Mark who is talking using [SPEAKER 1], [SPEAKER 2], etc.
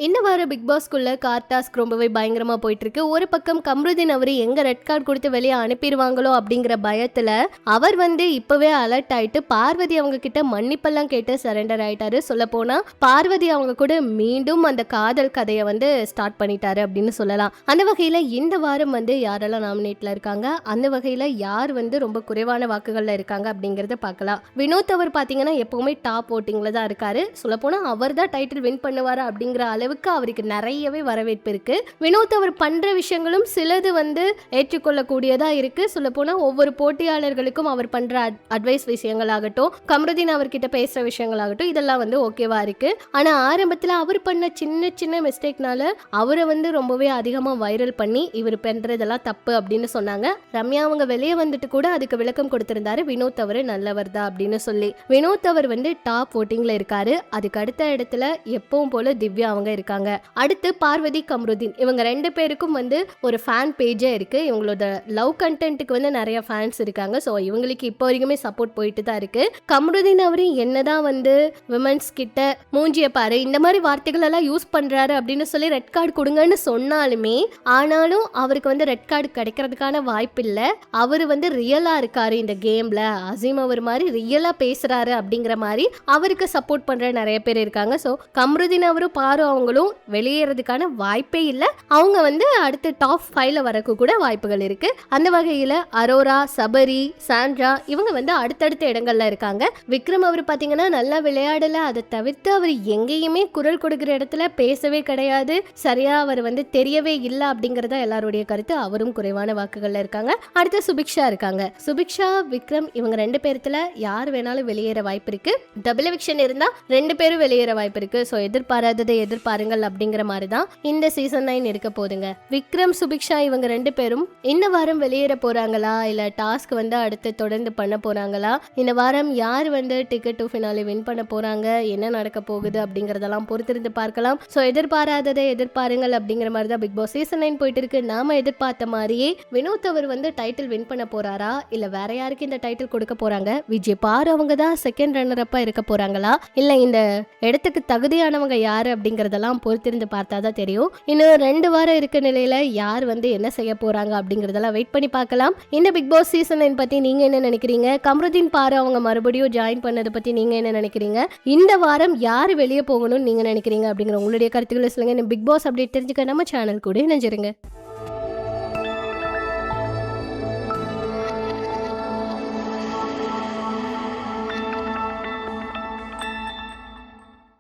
[SPEAKER 1] இந்த வார big பாஸ்க்குள்ள car task ரொம்பவே பயங்கரமா போயிட்டு இருக்கு. ஒரு பக்கம் கம்ருதீன் அவரு எங்க ரெட் கார்டு கொடுத்து வெளியே அனுப்பிடுவாங்களோ அப்படிங்கிற பயத்துல அவர் இப்பவே அலர்ட் ஆயிட்டு பார்வதி அவங்க கிட்ட மன்னிப்பெல்லாம் கேட்டு சரண்டர் ஆயிட்டாரு. சொல்ல போனா பார்வதி அவங்க கூட மீண்டும் அந்த காதல் கதையை ஸ்டார்ட் பண்ணிட்டாரு அப்படின்னு சொல்லலாம். அந்த வகையில இந்த வாரம் யாரெல்லாம் நாமினேட்ல இருக்காங்க, அந்த வகையில யார் ரொம்ப குறைவான வாக்குகள்ல இருக்காங்க அப்படிங்கறத பார்க்கலாம். வினோத் அவர் பாத்தீங்கன்னா எப்பவுமே டாப் ஓட்டிங்ல தான் இருக்காரு. சொல்ல போனா அவர் தான் டைட்டில் வின் பண்ணுவாரு அப்படிங்கிற அளவுக்கு அவருக்கு நிறையவே வரவேற்பு இருக்கு. வினோத் அவர் பண்ற விஷயங்களும் சிலது ஏற்றுக்கொள்ளக்கூடியதா இருக்கு. சொல்ல போனா ஒவ்வொரு போட்டியாளர்களுக்கும் அவர் பண்ற அட்வைஸ் விஷயங்களாகட்டும், கம்ருதீன் அவர்கிட்ட பேசுற விஷயங்களாகட்டும், இதெல்லாம் ஓகேவா இருக்கு. ஆனா ஆரம்பத்துல அவர் பண்ண சின்ன சின்ன மிஸ்டேக்னால அவரை ரொம்பவே அதிகமா வைரல் பண்ணி இவர் பண்றதெல்லாம் தப்பு அப்படின்னு சொன்னாங்க. ரம்யா அவங்க வெளியே வந்துட்டு கூட அதுக்கு விளக்கம் கொடுத்திருந்தாரு. வினோத் அவர் நல்லவர் தான் அப்படின்னு சொல்லி. வினோத் அவர் டாப் ஓட்டிங்ல இருக்காரு. அதுக்கு அடுத்த இடத்துல எப்பவும் போல திவ்யா அவங்க இருக்காங்க. அடுத்து பார்வதி, கம்ருதீன் இவங்க ரெண்டு பேருக்கும் ஒரு ஃபேன் பேஜே இருக்கு. இவங்களோட லவ் கண்டென்ட்டுக்கு நிறைய ஃபேன்ஸ் இருக்காங்க. ஸோ இவங்களுக்கு இப்போ வரைக்குமே சப்போர்ட் போயிட்டு தான் இருக்கு. கம்ருதீன் அவரு என்னதான் விமன்ஸ் கிட்ட மூஞ்சிய பாரு இந்த மாதிரி வார்த்தைகள் எல்லாம் யூஸ் பண்றாரு அப்படின்னு சொல்லி ரெட் கார்டு கொடுங்கன்னு சொன்னாலுமே, ஆனாலும் அவருக்கு ரெட் கார்டு கிடைக்கிறதுக்கான வாய்ப்பு இல்லை. அவரு ரியலா இருக்காரு இந்த கேம்ல, அசீம் அவர் மாதிரி ரியலா பேசுறாரு அப்படிங்கிற மாதிரி அவருக்கு சப்போர்ட் பண்ற நிறைய பேர் இருக்காங்க. ஸோ கம்ருதீன் அவரும் பாரு அவங்களும் வெளியேறதுக்கான வாய்ப்பே இல்லை. அவங்க அடுத்து டாப் 5ல வரக்கு கூட வாய்ப்புகள் இருக்கு. அந்த வகையில அரோரா, சபரி, சாண்ட்ரா இவங்க அடுத்தடுத்த இடங்கள்ல இருக்காங்க. விக்ரம் அவர் பாத்தீங்கன்னா நல்லா விளையாடல. அதை தவிர்த்து அவர் எங்கேயுமே குரல் கொடுக்கிற இடத்துல பேசவே கிடையாது. சரியா அவர் தெரியவே இல்லை அப்படிங்கறத எல்லாருடைய கருத்து. அவரும் குறைவான வாக்குகள்ல இருக்காங்க. அடுத்து சுபிக்ஷா இருக்காங்க. சுபிக்ஷா, விக்ரம் இவங்க ரெண்டு பேர்த்துல யார் வேணாலும் வெளியேற வாய்ப்பு இருக்கு. டபுள் எவிக்ஷன் இருந்தா ரெண்டு பேரும் வெளியேற வாய்ப்பு இருக்கு. ஸோ எதிர்பாராததை எதிர்பாருங்கள் அப்படிங்கிற மாதிரி தான் இந்த சீசன் 9 இருக்க போதுங்க. விக்ரம், சுபிக்ஷா இவங்க ரெண்டு பேரும் இந்த வாரம் வெளியேற போறாங்களா, இல்ல டாஸ்க் அடுத்து தொடர்ந்து பண்ண போறாங்களா, இந்த வாரம் யார் டிக்கெட் டு ஃபினாலே வின் பண்ண போறாங்க, என்ன நடக்க போகுது அப்படிங்கறதெல்லாம் பொறுத்திருந்து பார்க்கலாம். ஸோ எதிர்பாராததை எதிர்பாருங்கள் அப்படிங்கிற மாதிரி தான் பிக் பாஸ் சீசன் 9 போயிட்டு இருக்கு. நாம எதிர்பார்த்த மாதிரியே வினோத் அவர் டைட்டில் வின் பண்ண போறாரா, இல்ல வேற யாருக்கு இந்த டைட்டில் கொடுக்க போறாங்க, விஜய் பாரு அவங்க தான் செகண்ட் ரன்னர் அப்பா இருக்க போறாங்களா, இல்ல இந்த இடத்துக்கு தகுதியானவங்க யாரு அப்படிங்கறதெல்லாம் பொறுத்திருந்து பார்த்தா தான் தெரியும். இன்னும் 2 வாரம் இருக்க நிலையில யார் என்ன செய்ய போறாங்க அப்படிங்கறதெல்லாம் வெயிட் பண்ணி பார்க்கலாம். இந்த பிக் பாஸ் சீசன் 9 பத்தி நீங்க என்ன நினைக்கிறீங்க? கம்ருதீன் பாரு அவங்க மறுபடியும் ஜாயின் பண்ணதை பத்தி நீங்க என்ன நினைக்கிறீங்க? இந்த வாரம் யார் வெளியே போகணும்னு நீங்க நினைக்கிறீங்க அப்படிங்கிற உங்களுடைய கருத்துக்களை சொல்லுங்க. பிக் பாஸ் அப்டேட் தெரிஞ்சுக்க நம்ம சேனல் கூட இணைஞ்சிருங்க.